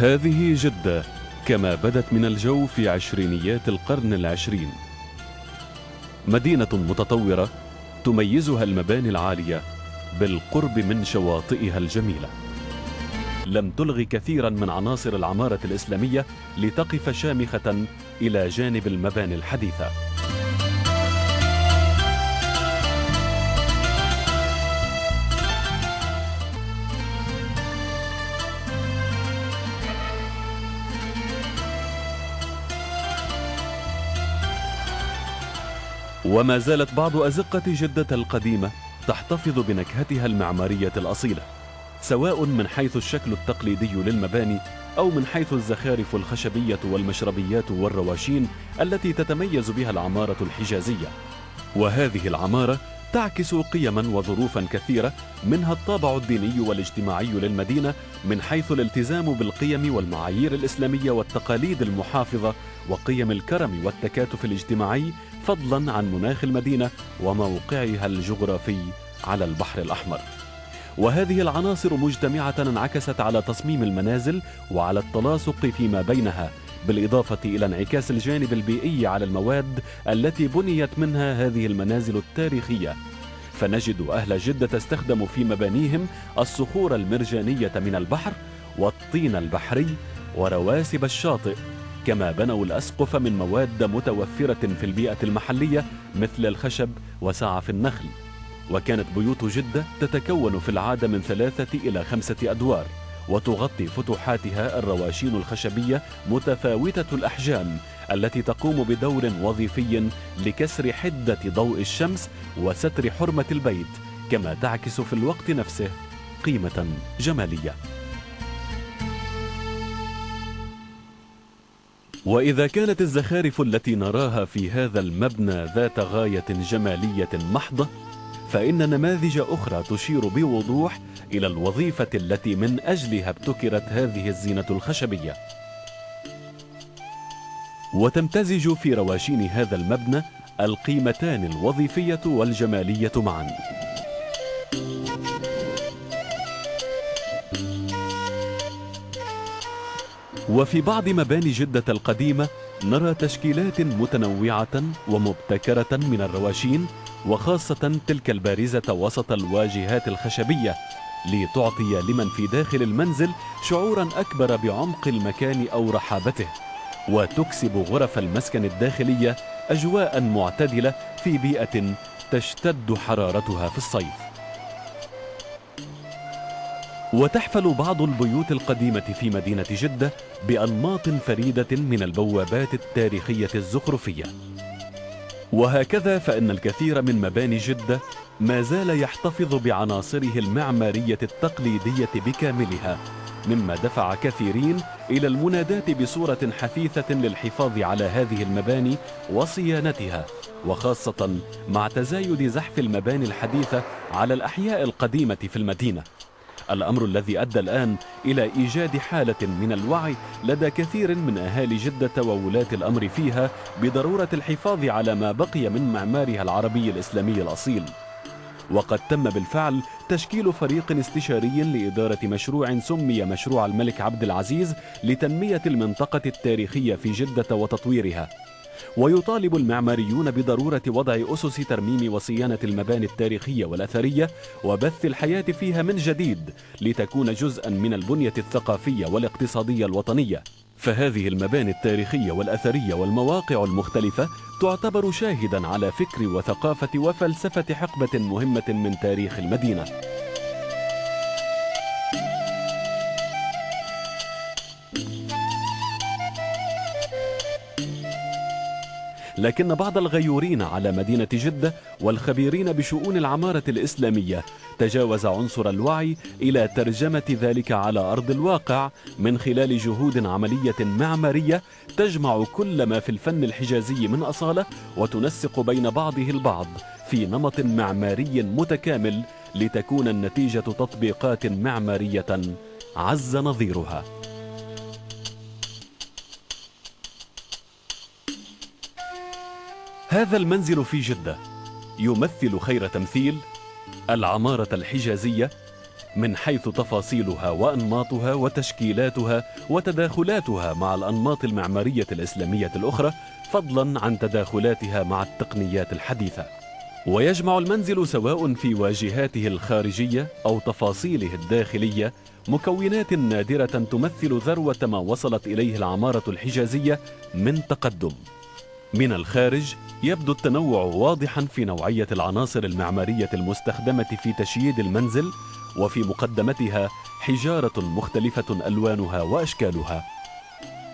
هذه جدة كما بدت من الجو في عشرينيات القرن العشرين، مدينة متطورة تميزها المباني العالية بالقرب من شواطئها الجميلة. لم تلغ كثيرا من عناصر العمارة الإسلامية لتقف شامخة إلى جانب المباني الحديثة. وما زالت بعض أزقة جدة القديمة تحتفظ بنكهتها المعمارية الأصيلة، سواء من حيث الشكل التقليدي للمباني أو من حيث الزخارف الخشبية والمشربيات والرواشين التي تتميز بها العمارة الحجازية. وهذه العمارة تعكس قيما وظروفا كثيرة، منها الطابع الديني والاجتماعي للمدينة من حيث الالتزام بالقيم والمعايير الإسلامية والتقاليد المحافظة وقيم الكرم والتكاتف الاجتماعي، فضلا عن مناخ المدينة وموقعها الجغرافي على البحر الأحمر. وهذه العناصر مجتمعة انعكست على تصميم المنازل وعلى التلاصق فيما بينها، بالإضافة إلى انعكاس الجانب البيئي على المواد التي بنيت منها هذه المنازل التاريخية. فنجد أهل جدة استخدموا في مبانيهم الصخور المرجانية من البحر والطين البحري ورواسب الشاطئ، كما بنوا الأسقف من مواد متوفرة في البيئة المحلية مثل الخشب وسعف النخل. وكانت بيوت جدة تتكون في العادة من 3 إلى 5 أدوار، وتغطي فتحاتها الرواشين الخشبية متفاوتة الأحجام التي تقوم بدور وظيفي لكسر حدة ضوء الشمس وستر حرمة البيت، كما تعكس في الوقت نفسه قيمة جمالية. وإذا كانت الزخارف التي نراها في هذا المبنى ذات غاية جمالية محضة، فإن نماذج أخرى تشير بوضوح إلى الوظيفة التي من أجلها ابتكرت هذه الزينة الخشبية. وتمتزج في رواشين هذا المبنى القيمتان الوظيفية والجمالية معا. وفي بعض مباني جدة القديمة نرى تشكيلات متنوعة ومبتكرة من الرواشين، وخاصة تلك البارزة وسط الواجهات الخشبية، لتعطي لمن في داخل المنزل شعورا أكبر بعمق المكان أو رحابته، وتكسب غرف المسكن الداخلية أجواء معتدلة في بيئة تشتد حرارتها في الصيف. وتحفل بعض البيوت القديمة في مدينة جدة بأنماط فريدة من البوابات التاريخية الزخرفية. وهكذا فإن الكثير من مباني جدة ما زال يحتفظ بعناصره المعمارية التقليدية بكاملها، مما دفع كثيرين إلى المناداة بصورة حثيثة للحفاظ على هذه المباني وصيانتها، وخاصة مع تزايد زحف المباني الحديثة على الأحياء القديمة في المدينة، الأمر الذي أدى الآن إلى إيجاد حالة من الوعي لدى كثير من أهالي جدة وولاة الأمر فيها بضرورة الحفاظ على ما بقي من معمارها العربي الإسلامي الأصيل. وقد تم بالفعل تشكيل فريق استشاري لإدارة مشروع سمي مشروع الملك عبد العزيز لتنمية المنطقة التاريخية في جدة وتطويرها. ويطالب المعماريون بضرورة وضع أسس ترميم وصيانة المباني التاريخية والأثرية وبث الحياة فيها من جديد لتكون جزءا من البنية الثقافية والاقتصادية الوطنية. فهذه المباني التاريخية والأثرية والمواقع المختلفة تعتبر شاهدا على فكر وثقافة وفلسفة حقبة مهمة من تاريخ المدينة. لكن بعض الغيورين على مدينة جدة والخبيرين بشؤون العمارة الإسلامية تجاوز عنصر الوعي إلى ترجمة ذلك على أرض الواقع من خلال جهود عملية معمارية تجمع كل ما في الفن الحجازي من أصالة وتنسق بين بعضه البعض في نمط معماري متكامل لتكون النتيجة تطبيقات معمارية عز نظيرها. هذا المنزل في جدة يمثل خير تمثيل العمارة الحجازية من حيث تفاصيلها وأنماطها وتشكيلاتها وتداخلاتها مع الأنماط المعمارية الإسلامية الأخرى، فضلا عن تداخلاتها مع التقنيات الحديثة. ويجمع المنزل سواء في واجهاته الخارجية أو تفاصيله الداخلية مكونات نادرة تمثل ذروة ما وصلت إليه العمارة الحجازية من تقدم. من الخارج يبدو التنوع واضحا في نوعية العناصر المعمارية المستخدمة في تشييد المنزل، وفي مقدمتها حجارة مختلفة ألوانها وأشكالها.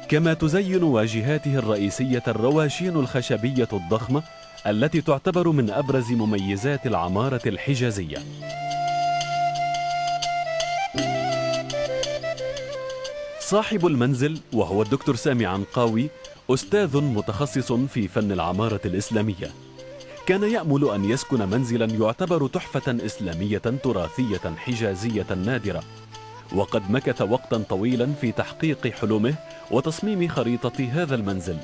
كما تزين واجهاته الرئيسية الرواشين الخشبية الضخمة التي تعتبر من أبرز مميزات العمارة الحجازية. صاحب المنزل وهو الدكتور سامي عنقاوي أستاذ متخصص في فن العمارة الإسلامية، كان يأمل أن يسكن منزلا يعتبر تحفة إسلامية تراثية حجازية نادرة، وقد مكث وقتا طويلا في تحقيق حلمه وتصميم خريطة هذا المنزل،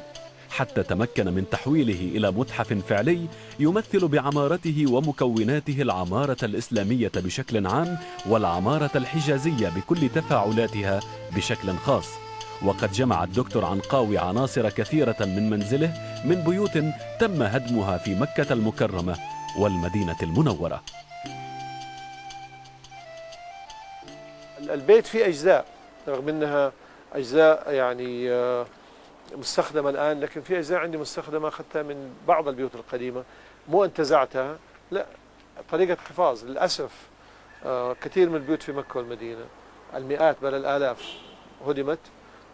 حتى تمكن من تحويله إلى متحف فعلي يمثل بعمارته ومكوناته العمارة الإسلامية بشكل عام والعمارة الحجازية بكل تفاعلاتها بشكل خاص. وقد جمع الدكتور عنقاوي عناصر كثيرة من منزله من بيوت تم هدمها في مكة المكرمة والمدينة المنورة. البيت فيه أجزاء، رغم أنها أجزاء يعني مستخدمة الآن، لكن في أجزاء عندي مستخدمة أخذتها من بعض البيوت القديمة، مو انتزعتها، لا، طريقة حفاظ. للأسف كثير من البيوت في مكة والمدينة، المئات بل الآلاف، هدمت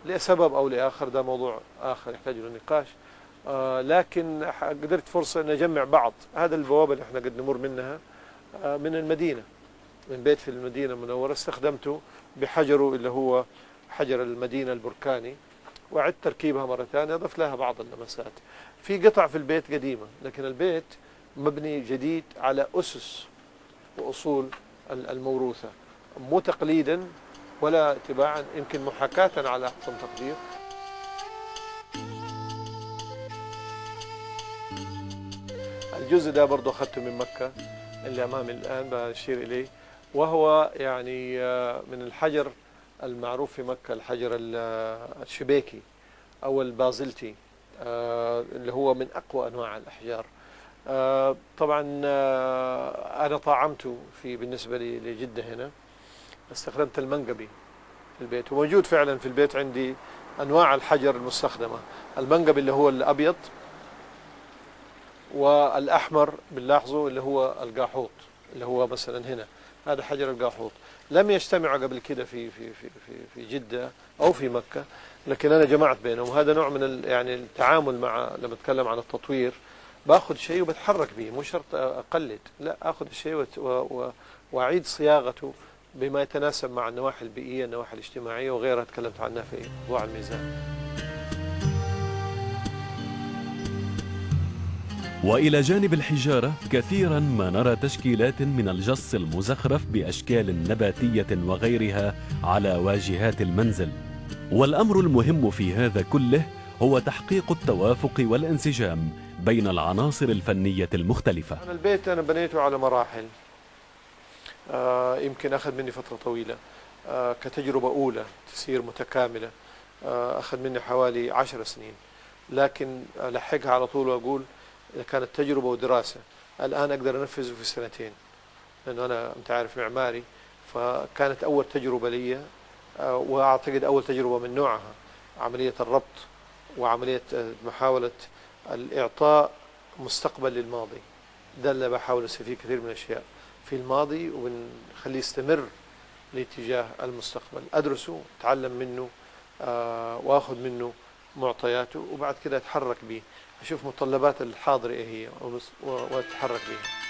لسبب أو لآخر، ده موضوع آخر يحتاج له نقاش. لكن قدرت فرصة أن أجمع بعض هذا البوابة اللي احنا قد نمر منها من المدينة، من بيت في المدينة المنورة، استخدمته بحجره اللي هو حجر المدينة البركاني، وعدت تركيبها مرة ثانية، أضف لها بعض اللمسات. في قطع في البيت قديمة، لكن البيت مبني جديد على أسس وأصول الموروثة، مو تقليدا ولا اتباعا، يمكن محاكاة على أحسن تقدير. الجزء ده برضه أخذته من مكة اللي أمامي الآن بشير إليه، وهو يعني من الحجر المعروف في مكة، الحجر الشبيكي أو البازلتي، اللي هو من أقوى أنواع الأحجار. طبعا أنا طعمته بالنسبة لي لجدة هنا، استخدمت المنقبي في البيت، وموجود فعلا في البيت عندي أنواع الحجر المستخدمة. المنقبي اللي هو الأبيض، والأحمر بنلاحظه اللي هو القاحوط، اللي هو مثلا هنا هذا حجر القاحوط، لم يجتمعوا قبل كده في جدة أو في مكة، لكن أنا جمعت بينهم. وهذا نوع من يعني التعامل مع، لما أتكلم عن التطوير، باخذ شيء وبتحرك به، مو شرط أقلد، لا، أخذ الشيء وأعيد صياغته بما يتناسب مع النواحي البيئية، النواحي الاجتماعية وغيرها تكلمت عنها في موضوع الميزان. وإلى جانب الحجارة كثيرا ما نرى تشكيلات من الجص المزخرف بأشكال نباتية وغيرها على واجهات المنزل. والأمر المهم في هذا كله هو تحقيق التوافق والانسجام بين العناصر الفنية المختلفة. أنا البيت أنا بنيته على مراحل، يمكن أخذ مني فترة طويلة، كتجربة أولى تسير متكاملة أخذ مني حوالي 10 سنين، لكن لحقها على طول وأقول كانت تجربة ودراسة. الآن أقدر أنفذه في 2 سنين، لأنه أنا أنت عارف معماري، فكانت أول تجربة لي، وأعتقد أول تجربة من نوعها، عملية الربط وعملية محاولة الإعطاء مستقبل للماضي. ده اللي بحاول أسوي فيه كثير من الأشياء في الماضي، وبنخليه يستمر لاتجاه المستقبل، أدرسه، أتعلم منه، وأخذ منه معطياته، وبعد كده أتحرك به، أشوف متطلبات الحاضر إيه هي وأتحرك بها.